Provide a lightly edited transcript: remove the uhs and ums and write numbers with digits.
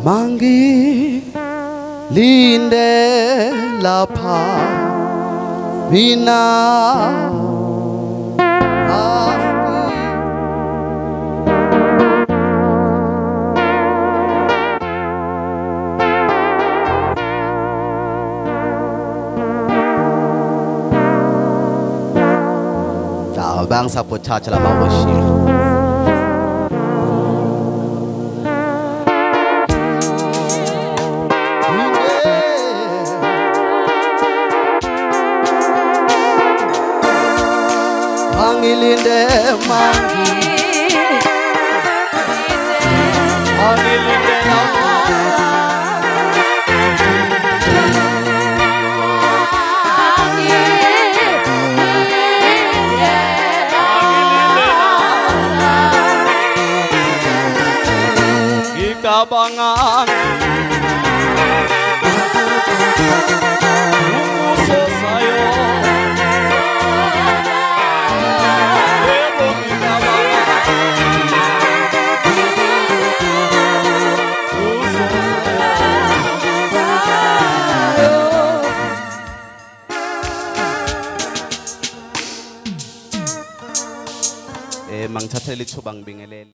Mangilinde lapha mina bang sabotage la worship. Mangilinde, Mangilinde, Kabangan Umuso sayo Ebong kabangan Umuso sayo Mang chateli chubang bingelele